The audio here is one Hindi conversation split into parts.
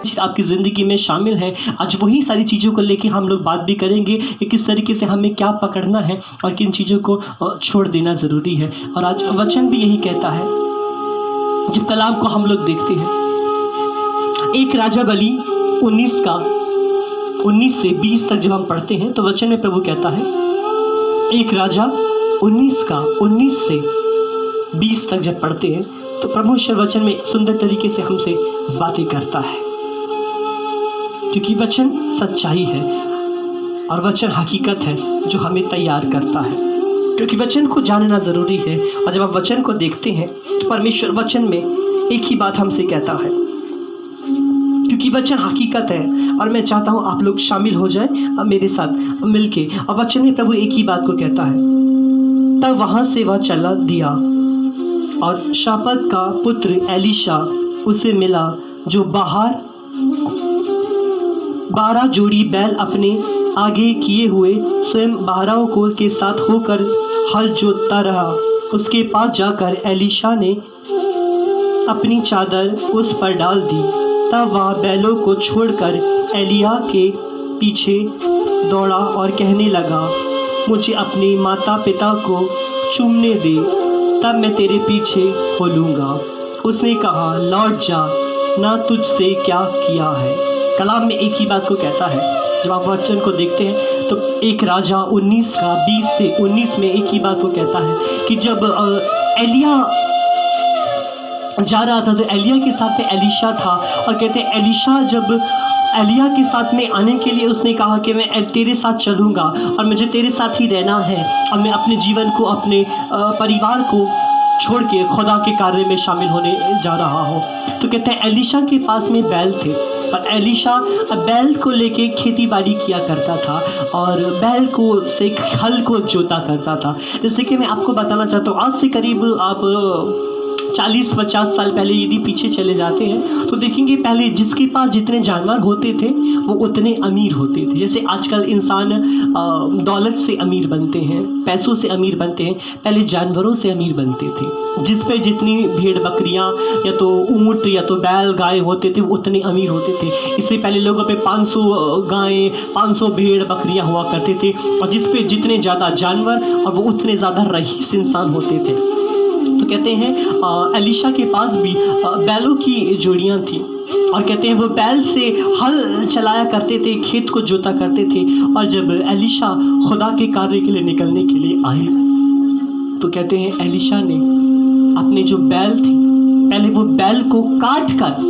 चीज़ आपकी ज़िंदगी में शामिल है। आज वही सारी चीज़ों को लेके हम लोग बात भी करेंगे कि किस तरीके से हमें क्या पकड़ना है और किन चीज़ों को छोड़ देना ज़रूरी है। और आज वचन भी यही कहता है, जब कलाम को हम लोग देखते हैं, एक राजा बली 19 से 20 तक जब हम पढ़ते हैं तो वचन में प्रभु कहता है, एक राजा 19 से 20 तक जब पढ़ते हैं तो प्रभु वचन में सुंदर तरीके से हमसे बातें करता है, क्योंकि वचन सच्चाई है और वचन हकीकत है जो हमें तैयार करता है। क्योंकि वचन को जानना ज़रूरी है और जब आप वचन को देखते हैं तो परमेश्वर वचन में एक ही बात हमसे कहता है, क्योंकि वचन हकीकत है। और मैं चाहता हूँ आप लोग शामिल हो जाएं मेरे साथ मिलके। और वचन में प्रभु एक ही बात को कहता है, तब वहाँ से वह चला दिया और शाफात का पुत्र एलीशा उसे मिला, जो 12 जोड़ी बैल अपने आगे किए हुए स्वयं 12 को के साथ होकर हल जोतता रहा। उसके पास जाकर एलीशा ने अपनी चादर उस पर डाल दी। तब वह बैलों को छोड़कर एलिया के पीछे दौड़ा और कहने लगा, मुझे अपने माता पिता को चूमने दे, तब मैं तेरे पीछे हो लूँगा। उसने कहा, लौट जा, ना तुझसे क्या किया है। कलाम में एक ही बात को कहता है। जब आप वचन को देखते हैं तो एक राजा 19 का 20 से 19 में एक ही बात को कहता है कि जब एलिया जा रहा था तो एलिया के साथ में एलीशा था। और कहते हैं एलीशा जब एलिया के साथ में आने के लिए उसने कहा कि मैं तेरे साथ चलूँगा और मुझे तेरे साथ ही रहना है और मैं अपने जीवन को, अपने परिवार को छोड़ के खुदा के कार्य में शामिल होने जा रहा हूँ। तो कहते हैं एलीशा के पास में बैल थे, पर एलीशा बैल को लेके खेती बाड़ी किया करता था और बैल को से हल को जोता करता था। जैसे कि मैं आपको बताना चाहता हूँ, आज से करीब आप 40-50 साल पहले यदि पीछे चले जाते हैं तो देखेंगे पहले जिसके पास जितने जानवर होते थे वो उतने अमीर होते थे। जैसे आजकल इंसान दौलत से अमीर बनते हैं, पैसों से अमीर बनते हैं, पहले जानवरों से अमीर बनते थे। जिस पे जितनी भेड़ बकरियां या तो ऊँट या तो बैल गाय होते थे वो उतने अमीर होते थे। इससे पहले लोगों पे 500 गायें 500 भेड़ बकरियां हुआ करते थे और जिस पे जितने ज़्यादा जानवर और वो उतने ज़्यादा रईस इंसान होते थे। तो कहते हैं एलीशा के पास भी बैलों की जोड़ियां थी और कहते हैं वो बैल से हल चलाया करते थे, खेत को जोता करते थे। और जब एलीशा खुदा के कार्य के लिए निकलने के लिए आए तो कहते हैं एलीशा ने अपने जो बैल थे, पहले वो बैल को काट कर,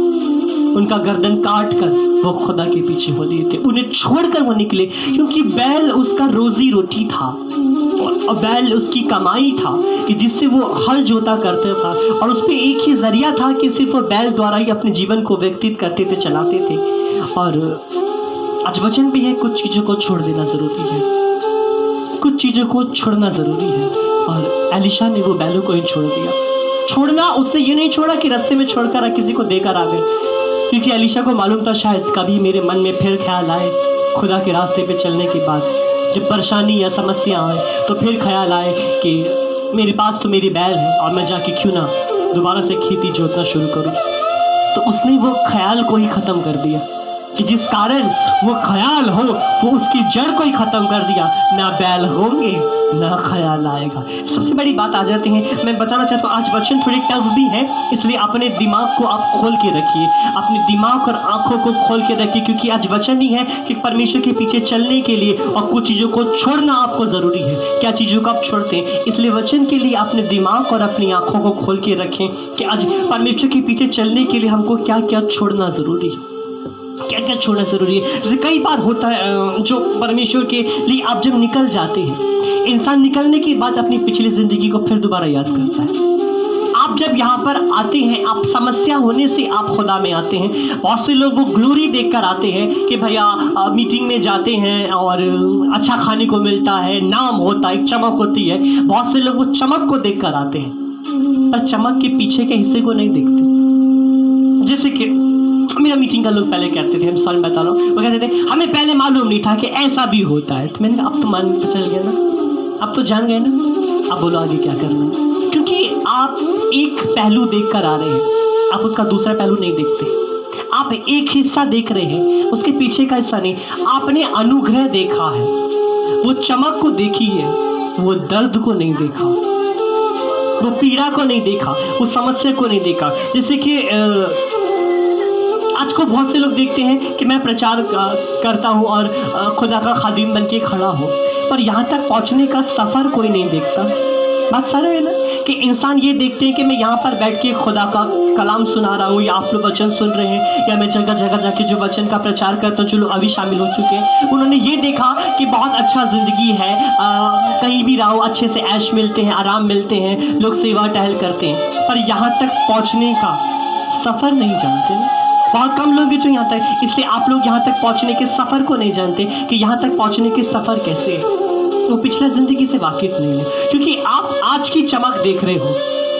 उनका गर्दन काट कर वो खुदा के पीछे हो लिए थे। उन्हें छोड़कर वो निकले, क्योंकि बैल उसका रोजी रोटी था और बैल उसकी कमाई था कि जिससे वो हल जोता करता था और उस पर एक ही जरिया था कि सिर्फ वो बैल द्वारा ही अपने जीवन को व्यतीत करते थे, चलाते थे। और आज वचन भी है, कुछ चीज़ों को छोड़ देना ज़रूरी है, कुछ चीज़ों को छोड़ना ज़रूरी है। और एलीशा ने वो बैलों को ही छोड़ दिया। छोड़ना उसने ये नहीं छोड़ा कि रास्ते में छोड़कर किसी को देकर आ गए, क्योंकि एलीशा को मालूम था शायद कभी मेरे मन में फिर ख्याल आए खुदा के रास्ते पे चलने के बाद, जब परेशानी या समस्या आए तो फिर ख्याल आए कि मेरे पास तो मेरी बैल है और मैं जाके क्यों ना दोबारा से खेती जोतना शुरू करूं। तो उसने वो ख्याल को ही ख़त्म कर दिया कि जिस कारण वो ख्याल हो वो उसकी जड़ को ही ख़त्म कर दिया। ना बैल होंगे ना ख्याल आएगा। सबसे बड़ी बात आ जाती है, मैं बताना चाहता हूँ आज वचन थोड़ी टफ भी है, इसलिए अपने दिमाग को आप खोल के रखिए, अपने दिमाग और आंखों को खोल के रखिए, क्योंकि आज वचन ही है कि परमेश्वर के पीछे चलने के लिए और कुछ चीज़ों को छोड़ना आपको ज़रूरी है। क्या चीज़ों को आप छोड़ते हैं, इसलिए वचन के लिए अपने दिमाग और अपनी आंखों को खोल के रखें कि आज परमेश्वर के पीछे चलने के लिए हमको क्या क्या छोड़ना ज़रूरी है, क्या क्या छोड़ना ज़रूरी है। जैसे कई बार होता है जो परमेश्वर के लिए आप जब निकल जाते हैं, इंसान निकलने के बाद अपनी पिछली ज़िंदगी को फिर दोबारा याद करता है। आप जब यहाँ पर आते हैं, आप समस्या होने से आप खुदा में आते हैं। बहुत से लोग वो ग्लोरी देखकर आते हैं कि भैया मीटिंग में जाते हैं और अच्छा खाने को मिलता है, नाम होता है, चमक होती है। बहुत से लोग वो चमक को देखकर आते हैं पर चमक के पीछे के हिस्से को नहीं देखते। जैसे कि मेरा मीटिंग का लोग पहले कहते थे, हम सॉरी बता रहा हूँ, वो कहते थे हमें पहले मालूम नहीं था कि ऐसा भी होता है। तो मैंने कहा अब तो मान चल गया ना, अब तो जान गए ना, अब बोलो आगे क्या करना है। क्योंकि आप एक पहलू देख कर आ रहे हैं, आप उसका दूसरा पहलू नहीं देखते। आप एक हिस्सा देख रहे हैं, उसके पीछे का हिस्सा नहीं। आपने अनुग्रह देखा है, वो चमक को देखी है, वो दर्द को नहीं देखा, वो पीड़ा को नहीं देखा, वो समस्या को नहीं देखा। जैसे कि आज को बहुत से लोग देखते हैं कि मैं प्रचार करता हूँ और खुदा का खादिम बन के खड़ा हूँ, पर यहाँ तक पहुँचने का सफ़र कोई नहीं देखता। बात सारा है ना कि इंसान ये देखते हैं कि मैं यहाँ पर बैठ के खुदा का कलाम सुना रहा हूँ, या आप लोग वचन सुन रहे हैं, या मैं जगह जगह जाके जो वचन का प्रचार करता हूँ, जो लोग अभी शामिल हो चुके हैं, उन्होंने ये देखा कि बहुत अच्छा ज़िंदगी है, कहीं भी रहो अच्छे से ऐश मिलते हैं, आराम मिलते हैं, लोग सेवा टहल करते हैं, पर यहाँ तक पहुँचने का सफ़र नहीं जानते ना। बहुत कम लोग हैं जो यहाँ तक, इसलिए आप लोग यहाँ तक पहुँचने के सफ़र को नहीं जानते कि यहाँ तक पहुँचने के सफ़र कैसे है। वो पिछला ज़िंदगी से वाकिफ़ नहीं है, क्योंकि आप आज की चमक देख रहे हो,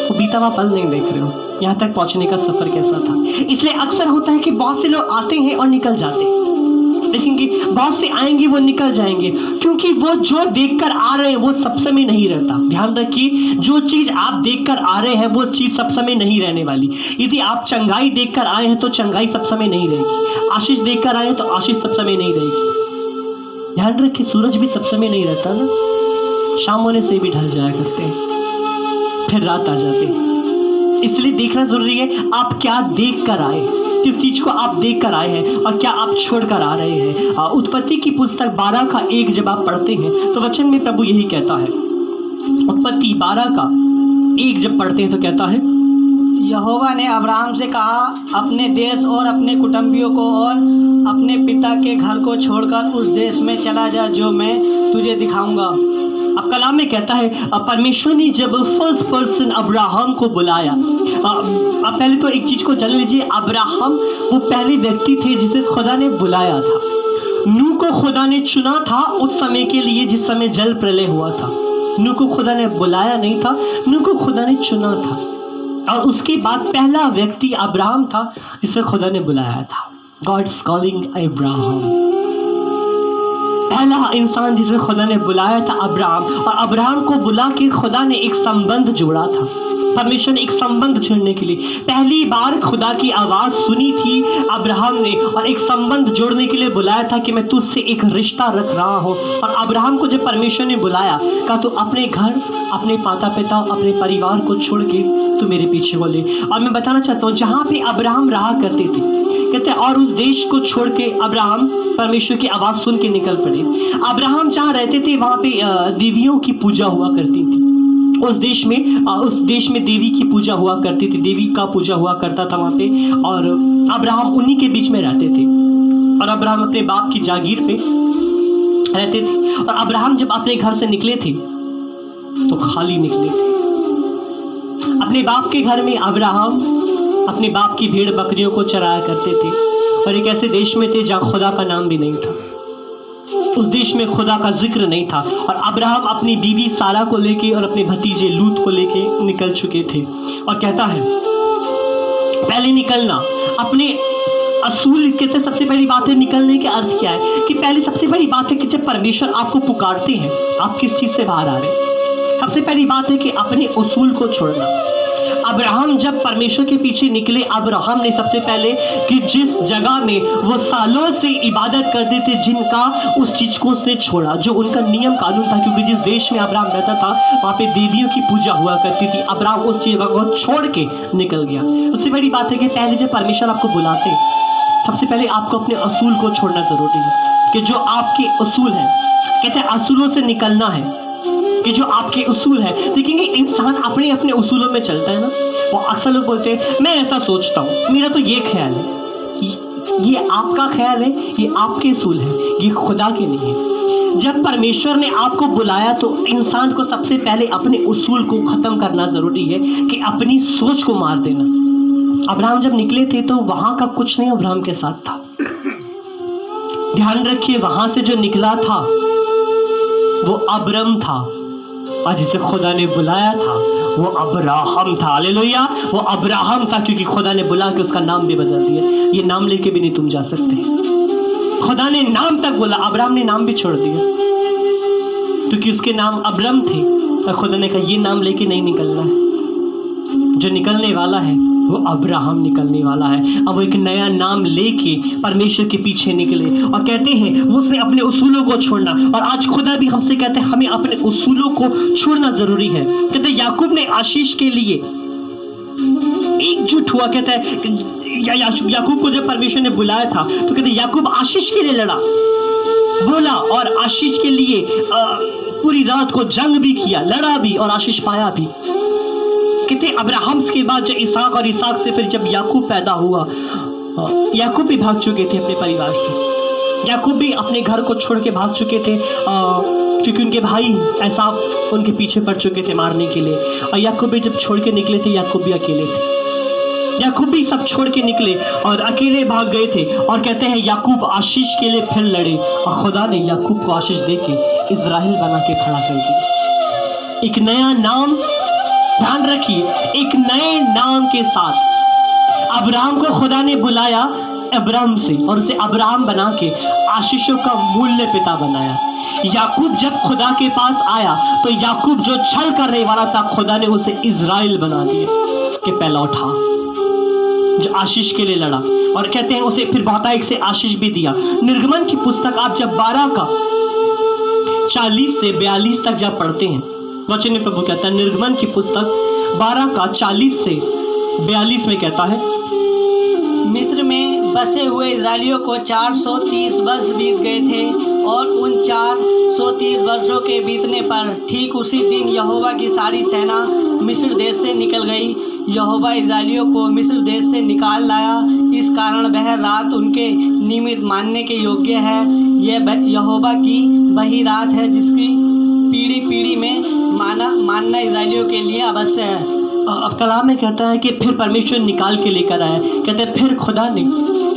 वो बीता हुआ पल नहीं देख रहे हो, यहाँ तक पहुँचने का सफ़र कैसा था। इसलिए अक्सर होता है कि बहुत से लोग आते हैं और निकल जाते हैं, देखेंगे बहुत से आएंगे वो निकल जाएंगे, क्योंकि वो जो देखकर आ रहे हैं वो सब समय नहीं रहता। ध्यान रखिए, जो चीज़ आप देखकर आ रहे हैं वो चीज़ सब समय नहीं रहने वाली। यदि आप चंगाई देखकर आए हैं तो चंगाई सब समय नहीं रहेगी, आशीष देखकर आए हैं तो आशीष सब समय नहीं रहेगी। ध्यान रखिए, सूरज भी सब समय नहीं रहता ना, शाम होने से भी ढल जाया करते हैं, फिर रात आ जाते हैं। इसलिए देखना जरूरी है आप क्या देख कर आए, किस चीज को आप देख कर आए हैं और क्या आप छोड़ कर आ रहे हैं। उत्पत्ति की पुस्तक 12 का 1 जब आप पढ़ते हैं तो वचन में प्रभु यही कहता है। उत्पत्ति 12 का 1 जब पढ़ते हैं तो कहता है, यहोवा ने अब्राहम से कहा, अपने देश और अपने कुटुंबियों को और अपने पिता के घर को छोड़कर उस देश में चला जा जो मैं तुझे दिखाऊंगा। अब कलाम में कहता है, परमेश्वर ने जब फर्स्ट पर्सन अब्राहम को बुलाया, अब पहले तो एक चीज को जान लीजिए, अब्राहम वो पहले व्यक्ति थे जिसे खुदा ने बुलाया था। नूह को खुदा ने चुना था उस समय के लिए जिस समय जल प्रलय हुआ था। नूह को खुदा ने बुलाया नहीं था, नूह को खुदा ने चुना था, और उसके बाद पहला व्यक्ति अब्राहम था जिसे खुदा ने बुलाया था। गॉड्स कॉलिंग अब्राहम, पहला इंसान जिसे खुदा ने बुलाया था अब्राहम, और अब्राहम को बुला के खुदा ने एक संबंध जोड़ा था। परमेश्वर ने एक संबंध जोड़ने के लिए पहली बार खुदा की आवाज़ सुनी थी अब्राहम ने, और एक संबंध जोड़ने के लिए बुलाया था कि मैं तुझसे एक रिश्ता रख रहा हूँ। और अब्राहम को जब परमेश्वर ने बुलाया, कहा तो अपने घर, अपने माता पिता, अपने परिवार को छोड़ के तू मेरे पीछे को ले। और मैं बताना चाहता हूँ, जहाँ पे अब्राहम रहा करते थे, कहते और उस देश को छोड़ के अब्राहम परमेश्वर की आवाज़ सुन के निकल पड़े। अब्राहम जहाँ रहते थे वहाँ पे देवियों की पूजा हुआ करती थी। उस देश में देवी की पूजा हुआ करती थी, देवी का पूजा हुआ करता था वहाँ पे, और अब्राहम उन्हीं के बीच में रहते थे। और अब्राहम अपने बाप की जागीर पे रहते थे। और अब्राहम जब अपने घर से निकले थे तो खाली निकले थे। अपने बाप के घर में अब्राहम अपने बाप की भेड़ बकरियों को चराया करते थे, और एक ऐसे देश में थे जहाँ खुदा का नाम भी नहीं था। उस देश में खुदा का जिक्र नहीं था। और अब्राहम अपनी बीवी सारा को लेके और अपने भतीजे लूत को लेके निकल चुके थे। और कहता है, पहले निकलना अपने असूल, कहते सबसे बड़ी बात है निकलने के अर्थ क्या है, कि पहले सबसे बड़ी बात है कि जब परमेश्वर आपको पुकारते हैं, आप किस चीज से बाहर आ रहे हैं। सबसे पहली बात है कि अपने उसूल को छोड़ना। अब्राहम जब परमेश्वर के पीछे निकले, अब्राहम ने सबसे पहले कि जिस जगह में वो सालों से इबादत करते थे, जिनका उस चीज को उसने छोड़ा, जो उनका नियम कानून था, क्योंकि जिस देश में अब्राहम रहता था वहाँ पे देवियों की पूजा हुआ करती थी। अब्राहम उस जगह को छोड़ के निकल गया। उससे बड़ी बात है कि पहले जब परमेश्वर आपको बुलाते, सबसे पहले आपको अपने असूल को छोड़ना जरूरी है, कि जो आपके असूल हैं, कहते हैं असूलों से निकलना है, कि जो आपके उसूल है। देखेंगे इंसान अपने अपने उसूलों में चलता है ना, वो अक्सर लोग बोलते हैं मैं ऐसा सोचता हूँ, मेरा तो ये ख्याल है। ये आपका ख्याल है, ये आपके उसूल है, ये खुदा के नहीं है। जब परमेश्वर ने आपको बुलाया तो इंसान को सबसे पहले अपने उसूल को खत्म करना जरूरी है, कि अपनी सोच को मार देना। अब्राहम जब निकले थे तो वहां का कुछ नहीं अब्राहम के साथ था। ध्यान रखिए, वहां से जो निकला था वो अब्रम था, और जिसे खुदा ने बुलाया था वो अब्राहम था। हालेलुया, वो अब्राहम था, क्योंकि खुदा ने बुला के उसका नाम भी बदल दिया। ये नाम लेके भी नहीं तुम जा सकते, खुदा ने नाम तक बोला, अब्राहम ने नाम भी छोड़ दिया, क्योंकि उसके नाम अब्रम थे। और खुदा ने कहा ये नाम लेके नहीं निकलना है, जो निकलने वाला है वो अब्राहम निकलने वाला है। अब वो एक नया नाम लेके परमेश्वर के पीछे निकले और कहते हैं वो उसने अपने उसूलों को छोड़ना। और आज खुदा भी हमसे कहते हैं हमें अपने उसूलों को छोड़ना जरूरी है। कहते हैं याकूब ने आशीष के लिए एकजुट हुआ। कहता है याकूब को जब परमेश्वर ने बुलाया था तो कहते याकूब आशीष के लिए लड़ा, बोला और आशीष के लिए पूरी रात को जंग भी किया, लड़ा भी और आशीष पाया भी। कहते अब्राहम के बाद जब इसहाक और इसहाक से फिर जब याकूब पैदा हुआ, याकूब भी भाग चुके थे अपने परिवार से। याकूब भी अपने घर को छोड़ के भाग चुके थे क्योंकि उनके भाई एसाव उनके पीछे पड़ चुके थे मारने के लिए। और याकूब भी जब छोड़ के निकले थे, याकूब भी अकेले थे। याकूब भी सब छोड़ के निकले और अकेले भाग गए थे। और कहते हैं याकूब आशीष के लिए फिर लड़े और खुदा ने याकूब को आशीष दे के इज़राइल बना के खड़ा कर दिया। एक नया नाम, ध्यान रखिए, एक नए नाम के साथ अब्राहम को खुदा ने बुलाया अब्राहम से और उसे अब्राहम बना के आशीषों का मूल्य पिता बनाया। याकूब जब खुदा के पास आया तो याकूब जो छल करने वाला था, खुदा ने उसे इज़राइल बना दिया कि पहला उठा, जो आशीष के लिए लड़ा। और कहते हैं उसे फिर बहुतायत से आशीष भी दिया। निर्गमन की पुस्तक आप जब 12 का 40 से 42 तक जब पढ़ते हैं, वचन में प्रभु कहता है, निर्गमन की पुस्तक 12 का 40 से 42 में कहता है, मिस्र में बसे हुए इजरायलियों को 430 वर्ष बीत गए थे और उन 430 वर्षों के बीतने पर ठीक उसी दिन यहोवा की सारी सेना मिस्र देश से निकल गई। यहोवा इजरायलियों को मिस्र देश से निकाल लाया, इस कारण वह रात उनके निमित्त मानने के योग्य है। यह यहोवा की वही रात है जिसकी पीढ़ी पीढ़ी में मानना इजरायलियों के लिए अवश्य है। अब कलाम में कहता है कि फिर परमेश्वर निकाल के लेकर आया। कहते हैं फिर खुदा ने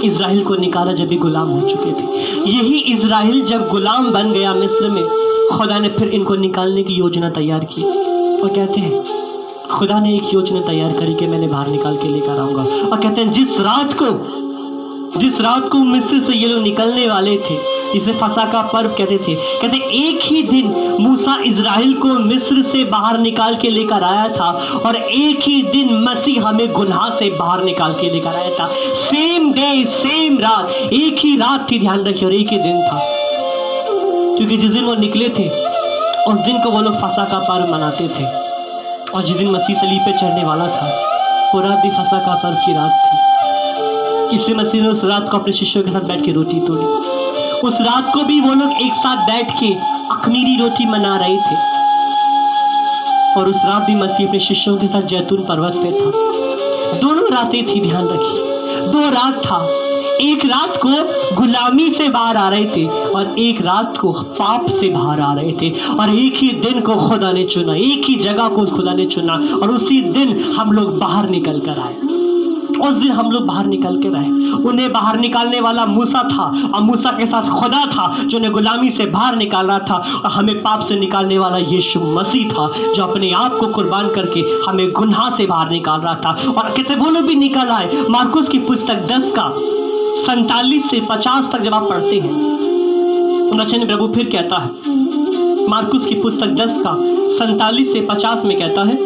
इज़राइल को निकाला जब भी गुलाम हो चुके थे। यही इज़राइल जब गुलाम बन गया मिस्र में, खुदा ने फिर इनको निकालने की योजना तैयार की। और कहते हैं खुदा ने एक योजना तैयार करी कि मैंने बाहर निकाल के लेकर आऊँगा। और कहते हैं जिस रात को मिस्र से ये लोग निकलने वाले थे, जिसे फसा का पर्व कहते थे, कहते एक ही दिन मूसा इज़राइल को मिस्र से बाहर निकाल के लेकर आया था और एक ही दिन मसीह हमें गुनाह से बाहर निकाल के लेकर आया था। सेम डे सेम रात, एक ही रात थी, ध्यान रखिए, और एक ही दिन था। क्योंकि जिस दिन वो निकले थे उस दिन को वो लोग फसा का पर्व मनाते थे। और जिस दिन मसीह सलीब पे चढ़ने वाला था वो रात भी फसा का पर्व की रात थी। इसलिए मसीह ने उस रात को अपने शिष्यों के साथ बैठ के रोटी तोड़ी। उस रात को भी वो लोग एक साथ बैठ के अखमीरी रोटी मना रहे थे। और उस रात भी मसीह अपने शिष्यों के साथ जैतून पर्वत पे था। दोनों रातें थी, ध्यान रखिए, 2 रात था। एक रात को गुलामी से बाहर आ रहे थे और एक रात को पाप से बाहर आ रहे थे। और एक ही दिन को खुदा ने चुना, एक ही जगह को खुदा ने चुना और उसी दिन हम लोग बाहर निकल कर आए। उस दिन हम लोग बाहर निकल के रहे। उन्हें बाहर निकालने वाला मूसा था और मूसा के साथ खुदा था जो उन्हें गुलामी से बाहर निकाल रहा था। और हमें पाप से निकालने वाला यीशु मसीह था जो अपने आप को कुर्बान करके हमें गुनाह से बाहर निकाल रहा था। और कहते वो लोग भी निकल आए। मार्कुस की पुस्तक 10 का 47 से 50 तक जब आप पढ़ते हैं, वचन प्रभु फिर कहता है, मार्कुस की पुस्तक 10 का 47 से 50 में कहता है,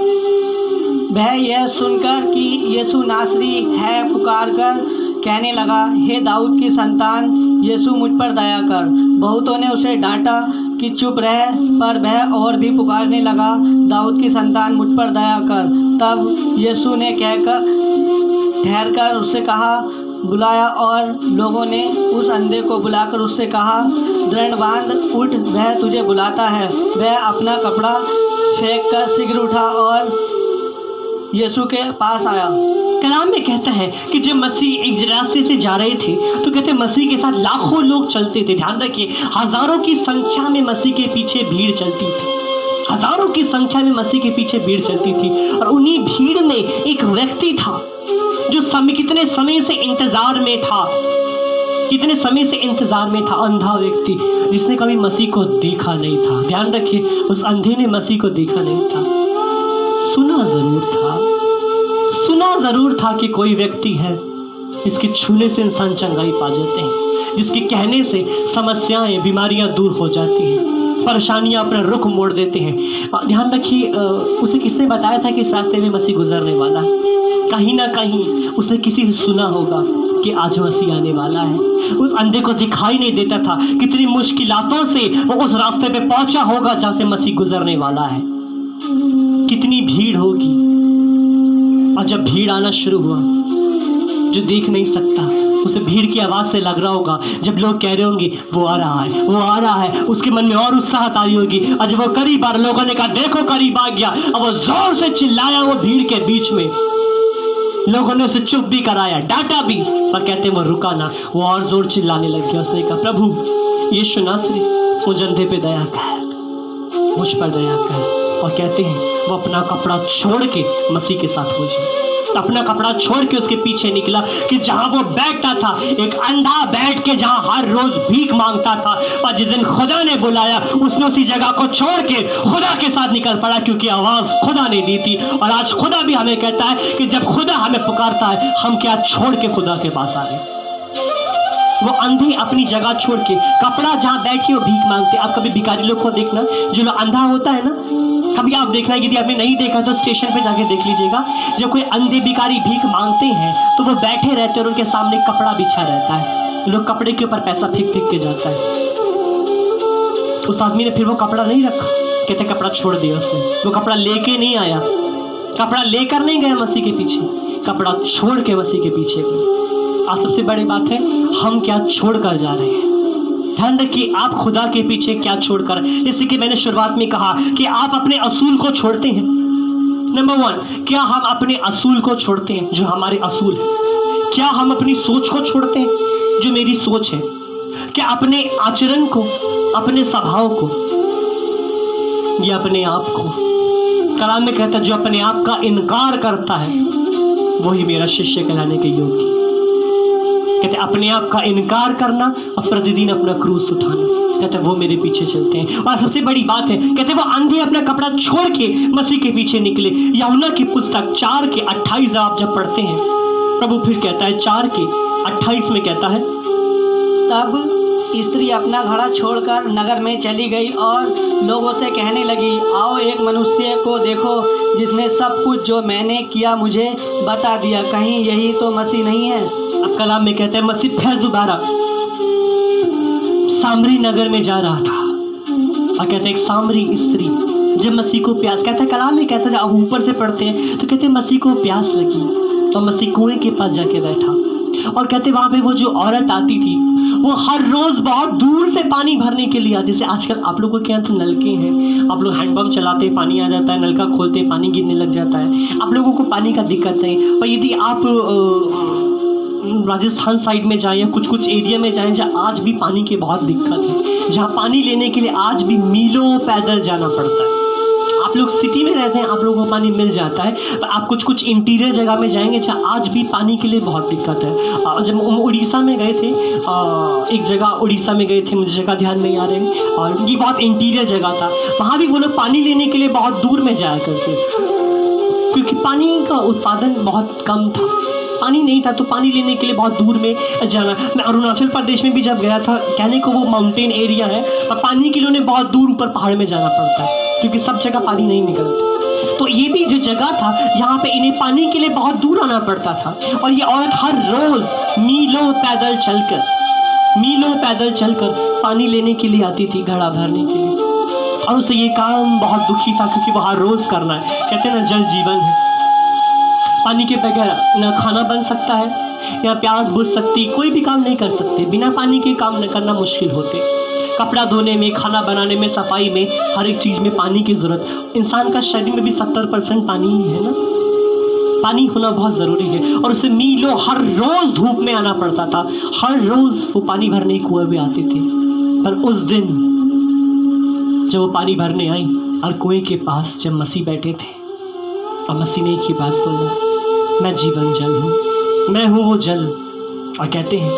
वह यह सुनकर कि यीशु नासरी है पुकार कर कहने लगा, हे दाऊद की संतान, यीशु मुझ पर दया कर। बहुतों ने उसे डांटा कि चुप रह, पर वह और भी पुकारने लगा, दाऊद की संतान मुझ पर दया कर। तब यीशु ने ठहर कर उससे कहा, बुलाया, और लोगों ने उस अंधे को बुलाकर उससे कहा, दृढ़ बांध, उठ, वह तुझे बुलाता है। वह अपना कपड़ा फेंक कर शीघ्र उठा और यीशु के पास आया। कलाम में कहता है कि जब मसीह एक रास्ते से जा रहे थे तो कहते हैं मसीह के साथ लाखों लोग चलते थे। ध्यान रखिए, हजारों की संख्या में मसीह के पीछे भीड़ चलती थी। हजारों की संख्या में मसीह के पीछे भीड़ चलती थी। और उन्हीं भीड़ में एक व्यक्ति था जो कितने समय से इंतजार में था, अंधा व्यक्ति जिसने कभी मसीह को देखा नहीं था। ध्यान रखिए, उस अंधे ने मसीह को देखा नहीं था, सुना जरूर था कि कोई व्यक्ति है जिसके छूने से इंसान चंगाई पा जाते हैं, जिसके कहने से समस्याएं, बीमारियां दूर हो जाती हैं, परेशानियां अपना रुख मोड़ देते हैं। ध्यान रखिए, उसे किसने बताया था कि इस रास्ते में मसीह गुजरने वाला है? कहीं ना कहीं उसने किसी से सुना होगा कि आज मसीह आने वाला है। उस अंधे को दिखाई नहीं देता था, कितनी मुश्किलातों से वो उस रास्ते पे पहुंचा होगा जहां से मसीह गुजरने वाला है। कितनी भीड़ होगी, और जब भीड़ आना शुरू हुआ, जो देख नहीं सकता उसे भीड़ की आवाज से लग रहा होगा, जब लोग कह रहे होंगे वो आ रहा है, वो आ रहा है, उसके मन में और उत्साह तारी होगी। और जब वो करीब आ, लोगों ने कहा देखो करीब आ गया, अब वो जोर से चिल्लाया वो भीड़ के बीच में। लोगों ने उसे चुप भी कराया, डांटा भी, पर कहते वो रुका ना, वो और जोर चिल्लाने लग गया। उसने कहा प्रभु यीशु नासरी, मुझ अंधे पे दया कर, मुझ पर दया कर। और कहते हैं वो अपना कपड़ा छोड़ के मसीह के साथ हो जाए, अपना कपड़ा छोड़ के उसके पीछे निकला कि जहां वो बैठता था, एक अंधा बैठ के जहां हर रोज भीख मांगता था, और जिस दिन खुदा ने बुलाया उसने उसी जगह को छोड़ के खुदा के साथ निकल पड़ा, क्योंकि आवाज खुदा ने दी थी। और आज खुदा भी हमें कहता है कि जब खुदा हमें पुकारता है, हम क्या छोड़ के खुदा के पास आ गए। वो अंधे अपनी जगह छोड़ के कपड़ा जहां बैठ के वो भीख मांगते। आप कभी भिखारी लोग को देखना, जो लोग अंधा होता है ना, कभी आप देखना, यदि आपने नहीं देखा तो स्टेशन पे जाके देख लीजिएगा। जब कोई अंधे भिखारी भीख मांगते हैं तो वो बैठे रहते हैं और उनके सामने कपड़ा बिछा रहता है। लोग कपड़े के ऊपर पैसा फेंक फेंक के जाता है। उस आदमी ने फिर वो कपड़ा नहीं रखा, कहते कपड़ा छोड़ दिया उसने। वो कपड़ा लेके नहीं आया, कपड़ा लेकर नहीं गया मसीह के पीछे, कपड़ा छोड़ के मसीह के पीछे गया। आज सबसे बड़ी बात है, हम क्या छोड़ कर जा रहे हैं। ध्यान रखिए, आप खुदा के पीछे क्या छोड़कर, जैसे कि मैंने शुरुआत में कहा कि आप अपने असूल को छोड़ते हैं। नंबर 1, क्या हम अपने असूल को छोड़ते हैं, जो हमारे असूल है? क्या हम अपनी सोच को छोड़ते हैं, जो मेरी सोच है? क्या अपने आचरण को, अपने स्वभाव को, या अपने आप को? कलाम में कहता है जो अपने आप का इनकार करता है वही मेरा शिष्य कहलाने के योग्य। कहते अपने आप का इनकार करना और प्रतिदिन अपना क्रूस उठाना, कहते वो मेरे पीछे चलते हैं। और सबसे बड़ी बात है, कहते वो अंधे अपना कपड़ा छोड़ के मसीह के पीछे निकले। यूहन्ना की पुस्तक 4:28 आप जब पढ़ते हैं, प्रभु फिर कहता है 4:28 में कहता है, तब स्त्री अपना घड़ा छोड़कर नगर में चली गई और लोगों से कहने लगी, आओ एक मनुष्य को देखो जिसने सब कुछ जो मैंने किया मुझे बता दिया, कहीं यही तो मसीह नहीं है। अब कलाम में कहते हैं मसीह फिर दोबारा सामरी नगर में जा रहा था, और कहते एक सामरी स्त्री जब मसीह को प्यास, कहता है कलाम में कहता है, अब ऊपर से पढ़ते हैं तो कहते मसीह को प्यास लगी तो मसीह कुएं के पास जाके बैठा। और कहते वहां पे वो जो औरत आती थी वो हर रोज बहुत दूर से पानी भरने के लिए आती। जैसे आजकल आप लोगों के यहाँ तो नलके हैं, आप लोग हैंडपंप चलाते पानी आ जाता है, नलका खोलते पानी गिरने लग जाता है, आप लोगों को पानी का दिक्कत है। और यदि आप राजस्थान साइड में जाएं या कुछ कुछ एरिया में जाएं जहाँ आज भी पानी की बहुत दिक्कत है, जहाँ पानी लेने के लिए आज भी मीलों पैदल जाना पड़ता है। आप लोग सिटी में रहते हैं, आप लोगों को पानी मिल जाता है, पर आप कुछ कुछ इंटीरियर जगह में जाएंगे जहाँ आज भी पानी के लिए बहुत दिक्कत है। जब उड़ीसा में गए थे, एक जगह उड़ीसा में गए थे, मुझे जगह ध्यान नहीं आ रही है, और ये बहुत इंटीरियर जगह था। वहाँ भी वो लोग पानी लेने के लिए बहुत दूर में जाया करते, क्योंकि पानी का उत्पादन बहुत कम था, पानी नहीं था, तो पानी लेने के लिए बहुत दूर में जाना। मैं अरुणाचल प्रदेश में भी जब गया था, कहने को वो माउंटेन एरिया है, और पानी के लिए उन्हें बहुत दूर ऊपर पहाड़ में जाना पड़ता है, क्योंकि सब जगह पानी नहीं निकलता। तो ये भी जो जगह था, यहाँ पे इन्हें पानी के लिए बहुत दूर आना पड़ता था। और ये औरत हर रोज मीलों पैदल चलकर पानी लेने के लिए आती थी, घड़ा भरने के लिए। और उसे ये काम बहुत दुखी था, क्योंकि वो हर रोज करना है। कहते हैं ना, जल जीवन है, पानी के बगैर ना खाना बन सकता है, या प्यास बुझ सकती, कोई भी काम नहीं कर सकते। बिना पानी के काम न करना मुश्किल होते। कपड़ा धोने में, खाना बनाने में, सफाई में, हर एक चीज़ में पानी की ज़रूरत। इंसान का शरीर में भी 70% पानी ही है ना, पानी होना बहुत ज़रूरी है। और उसे मीलों हर रोज़ धूप में आना पड़ता था, हर रोज़ वो पानी भरने कुएं में आते थे। पर उस दिन जब वो पानी भरने आई और कुएं के पास जब मसीह बैठे थे, और मसीह ने एक ही बात बोला, मैं जीवन जल हूँ, मैं हूँ वो जल। और कहते हैं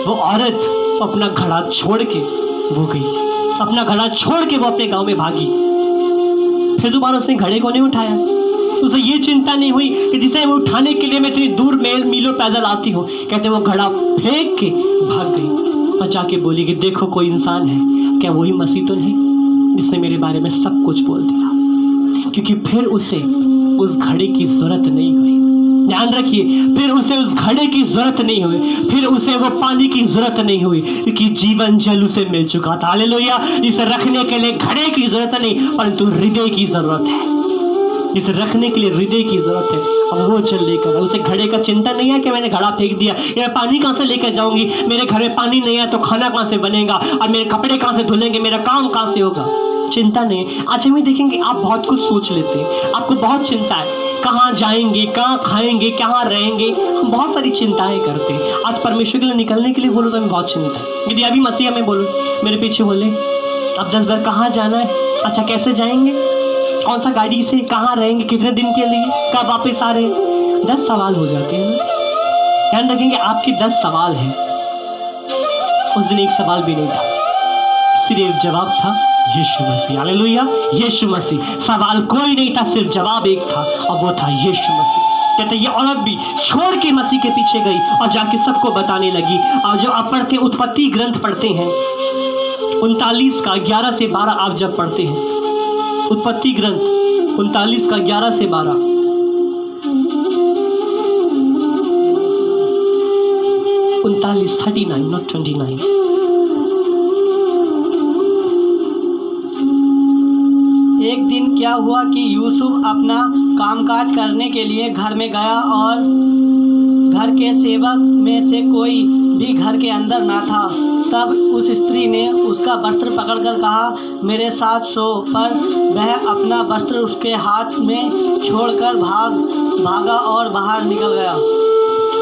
वो औरत अपना घड़ा छोड़ के वो गई, अपना घड़ा छोड़ के वो अपने गांव में भागी। फिर दोबारा उसने घड़े को नहीं उठाया, उसे ये चिंता नहीं हुई कि जिसे वो उठाने के लिए मैं इतनी दूर मीलों पैदल आती हूँ। कहते वो घड़ा फेंक के भाग गई और जाके बोली कि देखो कोई इंसान है, क्या वही मसीह तो नहीं जिसने मेरे बारे में सब कुछ बोल दिया। क्योंकि फिर उसे उस घड़े की जरूरत नहीं हुई। ध्यान रखिए, फिर उसे उस घड़े की जरूरत नहीं हुई, फिर उसे वो पानी की जरूरत नहीं हुई, क्योंकि जीवन जल उसे मिल चुका था। हालेलुया। इसे रखने के लिए घड़े की जरूरत नहीं, परंतु हृदय की जरूरत है। इसे रखने के लिए हृदय की जरूरत है, और वो जल लेकर। उसे घड़े का चिंता नहीं है कि मैंने घड़ा फेंक दिया, ये पानी कहाँ से लेकर जाऊंगी, मेरे घर में पानी नहीं है तो खाना कहाँ से बनेगा, और मेरे कपड़े कहाँ से धुलेंगे, मेरा काम कहाँ से होगा। चिंता नहीं। आज हम देखेंगे आप बहुत कुछ सोच लेते हैं, आपको बहुत चिंता है, कहाँ जाएंगे, कहाँ खाएंगे, कहाँ रहेंगे, हम बहुत सारी चिंताएं करते हैं। आज परमेश्वर के लिए निकलने के लिए बोलो तो हमें बहुत चिंता है। यदि अभी मसीह में बोलो, मेरे पीछे बोले अब 10 बार कहाँ जाना है, अच्छा कैसे जाएंगे, कौन सा गाड़ी से, कहाँ रहेंगे, कितने दिन के लिए, कब वापस आ रहे हैं, 10 सवाल हो जाते हैं। ध्यान रखेंगे आपके 10 सवाल हैं। उस दिन एक सवाल भी नहीं था, सिर्फ एक जवाब था, यीशु मसीह। हालेलुया। यीशु मसीह। सवाल कोई नहीं था, सिर्फ जवाब एक था, और वो था यीशु मसीह। कहते ये औरत भी छोड़ के मसीह के पीछे गई और जाके सबको बताने लगी। और जो आप पढ़ते उत्पत्ति ग्रंथ पढ़ते हैं 39 का 11 से 12, आप जब पढ़ते हैं उत्पत्ति ग्रंथ 39 का 11 से 12, उनतालीस 39 नॉट 29। एक दिन क्या हुआ कि यूसुफ अपना कामकाज करने के लिए घर में गया, और घर के सेवक में से कोई भी घर के अंदर ना था। तब उस स्त्री ने उसका वस्त्र पकड़कर कहा, मेरे साथ सो। पर वह अपना वस्त्र उसके हाथ में छोड़कर भागा और बाहर निकल गया।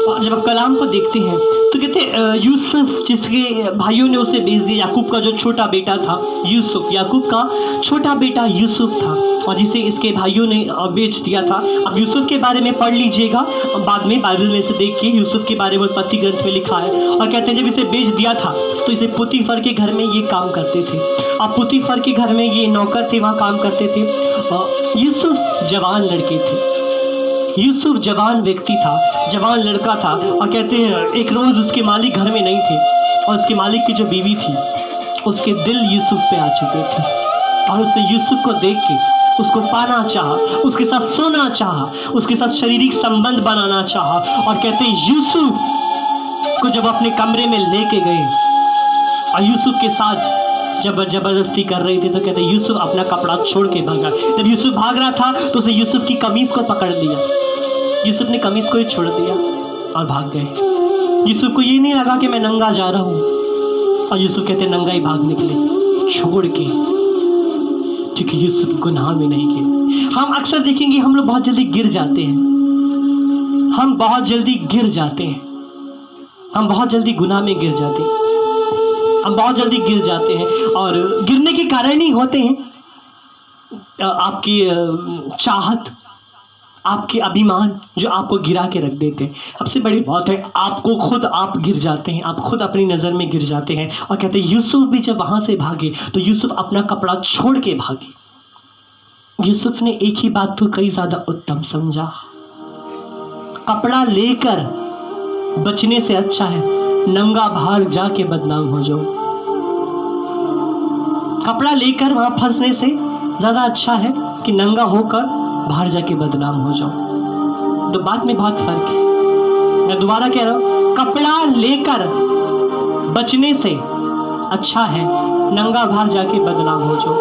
और जब आप कलाम को देखते हैं तो कहते यूसुफ, जिसके भाइयों ने उसे बेच दिया, याकूब का जो छोटा बेटा था यूसुफ, याकूब का छोटा बेटा यूसुफ था, और जिसे इसके भाइयों ने बेच दिया था। अब यूसुफ के बारे में पढ़ लीजिएगा बाद में, बाइबल में से देख के, यूसुफ के बारे में उत्पत्ति ग्रंथ में लिखा है। और कहते हैं जब इसे बेच दिया था तो इसे पुतीफर के घर में ये काम करते थे। अब पुतीफर के घर में ये नौकर थे, वहाँ काम करते थे। यूसुफ जवान लड़के थे, यूसुफ जवान व्यक्ति था, जवान लड़का था। और कहते हैं एक रोज उसके मालिक घर में नहीं थे, और उसके मालिक की जो बीवी थी उसके दिल यूसुफ पे आ चुके थे, और उसने यूसुफ को देख के उसको पाना चाहा, उसके साथ सोना चाहा, उसके साथ शारीरिक संबंध बनाना चाहा। और कहते हैं यूसुफ को जब अपने कमरे में लेके गए और यूसुफ के साथ जब जबरदस्ती कर रही थी, तो कहते यूसुफ अपना कपड़ा छोड़ के भागा। जब यूसुफ भाग रहा था तो उसे यूसुफ की कमीज को पकड़ लिया, यूसुफ ने कमीज को ही छोड़ दिया और भाग गए। यूसुफ को ये नहीं लगा कि मैं नंगा जा रहा हूँ, और यूसुफ कहते नंगा ही भाग निकले छोड़ के, क्योंकि यूसुफ गुनाह में नहीं गिरे। हम अक्सर देखेंगे हम लोग बहुत जल्दी गिर जाते हैं, हम बहुत जल्दी गिर जाते हैं, हम बहुत जल्दी गुनाह में गिर जाते हैं, हम बहुत जल्दी गिर जाते हैं। और गिरने के कारण ही होते हैं आपकी चाहत, आपके अभिमान, जो आपको गिरा के रख देते हैं। सबसे बड़ी बात है आपको खुद आप गिर जाते हैं, आप खुद अपनी नज़र में गिर जाते हैं। और कहते हैं यूसुफ भी जब वहाँ से भागे तो यूसुफ अपना कपड़ा छोड़ के भागे। यूसुफ ने एक ही बात तो कई ज़्यादा उत्तम समझा, कपड़ा लेकर बचने से अच्छा है नंगा बाहर जाके बदनाम हो जाओ। कपड़ा लेकर वहां फंसने से ज्यादा अच्छा है कि नंगा होकर बाहर जाके बदनाम हो जाओ। तो बात में बहुत फर्क है। मैं दोबारा कह रहा हूं, कपड़ा लेकर बचने से अच्छा है नंगा बाहर जाके बदनाम हो जाओ।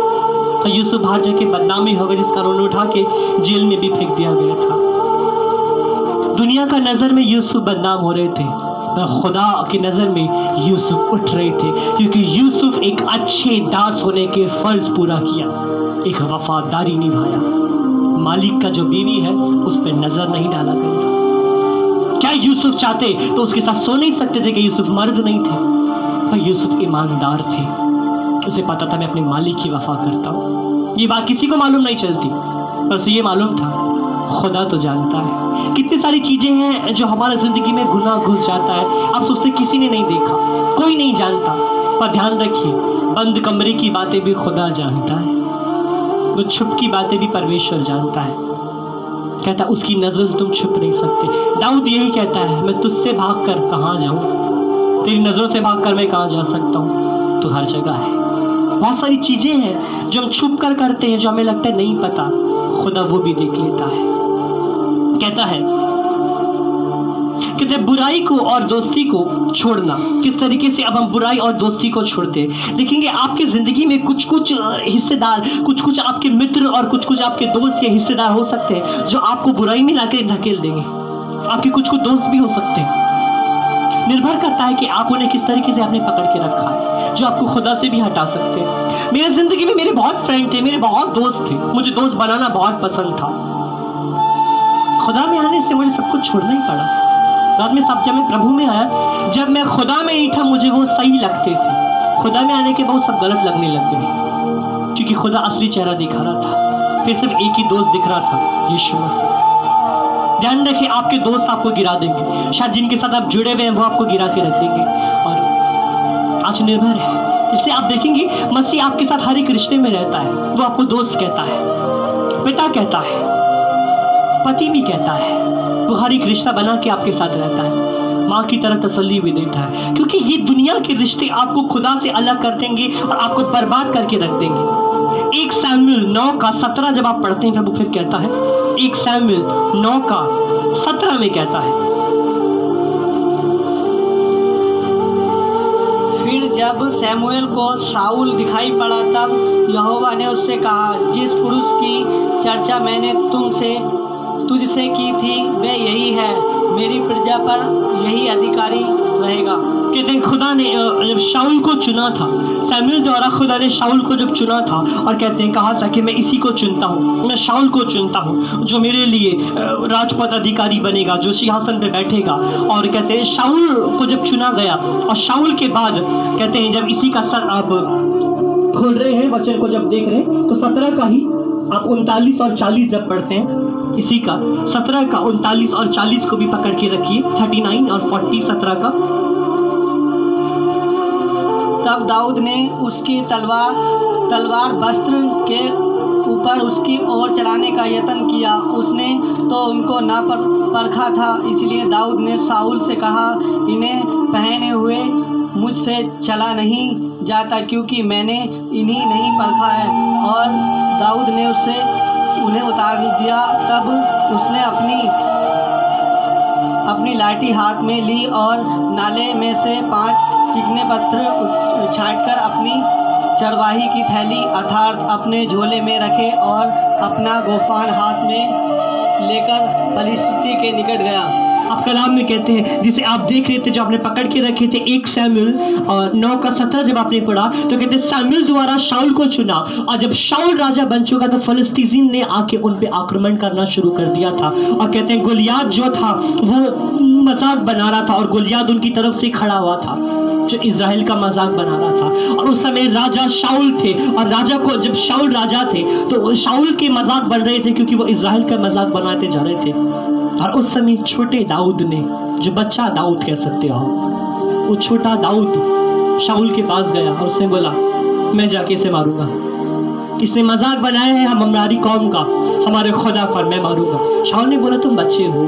तो यूसुफ बाहर जाके बदनाम ही होगा, जिसका उन्हें उठा के जेल में भी फेंक दिया गया था। दुनिया का नजर में यूसुफ बदनाम हो रहे थे, पर खुदा की नज़र में यूसुफ उठ रहे थे, क्योंकि यूसुफ एक अच्छे दास होने के फर्ज पूरा किया, एक वफादारी निभाया। मालिक का जो बीवी है उस पर नजर नहीं डाला गया था। क्या यूसुफ चाहते तो उसके साथ सो नहीं सकते थे कि यूसुफ मर्द नहीं थे, पर यूसुफ ईमानदार थे। उसे पता था मैं अपने मालिक की वफा करता हूँ। ये बात किसी को मालूम नहीं चलती, पर उसे ये मालूम था खुदा तो जानता है। कितनी सारी चीजें हैं जो हमारे जिंदगी में गुनाह घुस जाता है, अब उससे किसी ने नहीं देखा, कोई नहीं जानता। पर ध्यान रखिए बंद कमरे की बातें भी खुदा जानता है, वो छुप की बातें भी परमेश्वर जानता है। कहता उसकी नजर से तुम छुप नहीं सकते। दाऊद यही कहता है, मैं तुझसे भाग कर कहाँ जाऊँ, तेरी नजरों से भाग कर मैं कहाँ जा सकता हूँ, तू हर जगह है। बहुत सारी चीजें हैं जो हम छुप कर करते हैं, जो हमें लगता है नहीं पता, खुदा वो भी देख लेता है। कहता है कहते हैं बुराई को और दोस्ती को छोड़ना। किस तरीके से अब हम बुराई और दोस्ती को छोड़ते हैं। देखेंगे आपकी ज़िंदगी में कुछ कुछ हिस्सेदार, कुछ कुछ आपके मित्र और कुछ कुछ आपके दोस्त या हिस्सेदार हो सकते हैं जो आपको बुराई में लाकर धकेल देंगे। आपके कुछ कुछ दोस्त भी हो सकते हैं। निर्भर करता है कि आप उन्हें किस तरीके से आपने पकड़ के रखा है, जो आपको खुदा से भी हटा सकते हैं। मेरी ज़िंदगी में मेरे बहुत फ्रेंड थे, मेरे बहुत दोस्त थे, मुझे दोस्त बनाना बहुत पसंद था। खुदा में आने से मुझे सब कुछ छोड़ना ही पड़ा। रात में सब, जब मैं प्रभु में आया, जब मैं खुदा में नहीं था मुझे वो सही लगते थे। खुदा में आने के बाद सब गलत लगने लग गए, क्योंकि खुदा असली चेहरा दिखा रहा था। फिर सिर्फ एक ही दोस्त दिख रहा था, यीशु मसीह। ध्यान रखिए, आपके दोस्त आपको गिरा देंगे, शायद जिनके साथ आप जुड़े हुए हैं वो आपको गिरा के रख देंगे। और आज निर्भर है, इससे आप देखेंगे मसीह आपके साथ हर एक रिश्ते में रहता है। वो आपको दोस्त कहता है, पिता कहता है, पति भी कहता है। वो हर एक रिश्ता बना के आपके साथ रहता है, माँ की तरह तसल्ली भी देता है, क्योंकि ये दुनिया के रिश्ते आपको खुदा से अलग कर देंगे और आपको बर्बाद करके रख देंगे। 1 शमूएल 9:17 जब आप पढ़ते हैं, प्रभु फिर कहता है, 1 शमूएल 9:17 में कहता है, फिर जब शमूएल को शाऊल दिखाई पड़ा तब यहोवा ने उससे कहा, जिस पुरुष की चर्चा मैंने तुझसे की थी वह यही है, मेरी प्रजा पर यही अधिकारी रहेगा। कहते हैं खुदा ने जब शाऊल को चुना था, शमूएल द्वारा खुदा ने शाऊल को जब चुना था, और कहते हैं कहा था कि मैं इसी को चुनता हूँ, मैं शाऊल को चुनता हूँ जो मेरे लिए राजपद अधिकारी बनेगा, जो सिंहासन पे बैठेगा। और कहते हैं शाऊल को जब चुना गया, और शाऊल के बाद कहते हैं जब इसी का सर आप खोल रहे हैं, वचन को जब देख रहे हैं, तो 17 का ही आप 39 और 40 जब पढ़ते हैं, इसी का 17 का 39 और 40 को भी पकड़ के रखिए, 39 और 40 17 का। तब दाऊद ने उसकी तलवार वस्त्र के ऊपर उसकी ओर चलाने का यत्न किया। उसने तो उनको ना परखा था, इसलिए दाऊद ने शाऊल से कहा, इन्हें पहने हुए मुझसे चला नहीं जाता, क्योंकि मैंने इन्हीं नहीं परखा है। और दाऊद ने उन्हें उतार दिया। तब उसने अपनी लाठी हाथ में ली और नाले में से 5 चिकने पत्थर छांटकर अपनी चरवाही की थैली अर्थात अपने झोले में रखे और अपना गोफान हाथ में लेकर फलिस्ती के निकट गया। अब कलाम में कहते हैं, जिसे आप देख रहे थे, जो आपने पकड़ के रखे थे, 1 शमूएल 9:17 जब आपने पढ़ा, तो कहते हैं शमूएल द्वारा शाऊल को चुना, और जब शाऊल राजा बन चुका तो फलिस्तीन ने आके उन पे आक्रमण करना शुरू कर दिया था। और कहते हैं गोलियात जो था वो मजाक बना रहा था, और गोलियात उनकी तरफ से खड़ा हुआ था, जो इज़राइल का मजाक बना रहा था। और उस समय राजा शाऊल थे, और राजा को जब शाऊल राजा थे तो शाऊल के मजाक बन रहे थे, क्योंकि वो इज़राइल का मजाक बनाते जा रहे थे। और उस समय छोटे दाऊद ने, जो बच्चा दाऊद कह सकते हो, वो छोटा दाऊद शाऊल के पास गया और उसने बोला, मैं जाके इसे मारूंगा, इसने मजाक बनाया है हमारी कौम का, हमारे खुदा का, मैं मारूंगा। शाऊल ने बोला, तुम बच्चे हो,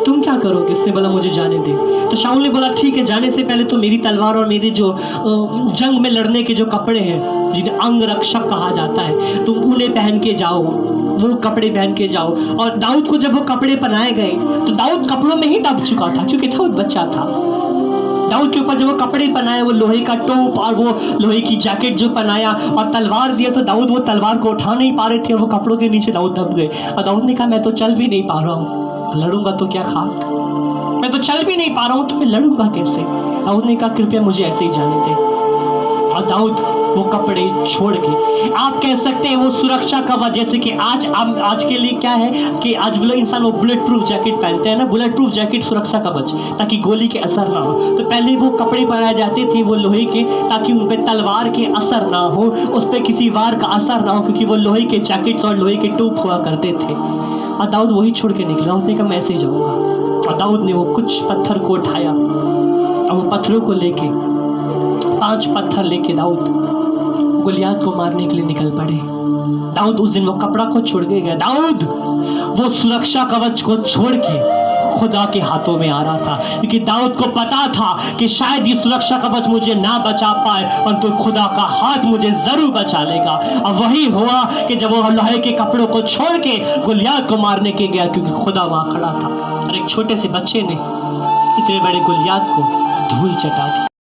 तुम क्या करोगे? इसने बोला, मुझे जाने दे। तो शाऊल ने बोला, ठीक है, जाने से पहले तो मेरी तलवार और मेरे जो जंग में लड़ने के जो कपड़े हैं, जिन्हें अंग रक्षक कहा जाता है, तुम उन्हें पहन के जाओ, वो कपड़े पहन के जाओ। और दाऊद को जब वो कपड़े पहनाए गए तो दाऊद कपड़ों में ही दब चुका था, क्योंकि दाऊद बच्चा था। दाऊद के ऊपर जब वो कपड़े पहनाए, वो लोहे का टोप और वो लोहे की जैकेट जो पहनाया और तलवार दिया, तो दाऊद वो तलवार को उठा नहीं पा रहे थे, और वो कपड़ों के नीचे दाऊद दब गए। और दाऊद ने कहा, मैं तो चल भी नहीं पा रहा हूँ, लड़ूंगा तो क्या खाक, मैं तो चल भी नहीं पा रहा हूँ, तो मैं लड़ूंगा कैसे? दाऊद ने कहा, कृपया मुझे ऐसे ही जाने दे। और दाऊद वो कपड़े छोड़ के, आप कह सकते हैं वो सुरक्षा कवच, जैसे कि आज के लिए क्या है कि आज वो इंसान वो बुलेट प्रूफ जैकेट पहनते हैं ना, बुलेट प्रूफ जैकेट सुरक्षा कवच, ताकि गोली के असर ना हो। तो पहले वो कपड़े पहनाए जाते थे वो लोहे के, ताकि उन पर तलवार के असर ना हो, उस पर किसी वार का असर ना हो, क्योंकि वो लोहे के जैकेट्स और लोहे के टोप हुआ करते थे। और दाऊद वही छोड़ के निकला, उसने कहा मैं ऐसे ही जाऊँगा। और दाऊद ने वो कुछ पत्थर को उठाया, और वो पत्थरों को लेके 5 पत्थर लेके दाऊद गोलियात को मारने के लिए निकल पड़े। दाऊद उस दिन वो कपड़ा को छोड़ के गया, दाऊद वो सुरक्षा कवच को छोड़ के खुदा के हाथों में आ रहा था, क्योंकि दाऊद को पता था कि शायद ये सुरक्षा कवच मुझे ना बचा पाए, परंतु खुदा का हाथ मुझे जरूर बचा लेगा। अब वही हुआ कि जब वो लोहे के कपड़ों को छोड़ के गुलियात को मारने के गया, क्योंकि खुदा वहां खड़ा था, और एक छोटे से बच्चे ने इतने बड़े गुलियात को धूल चटा दी।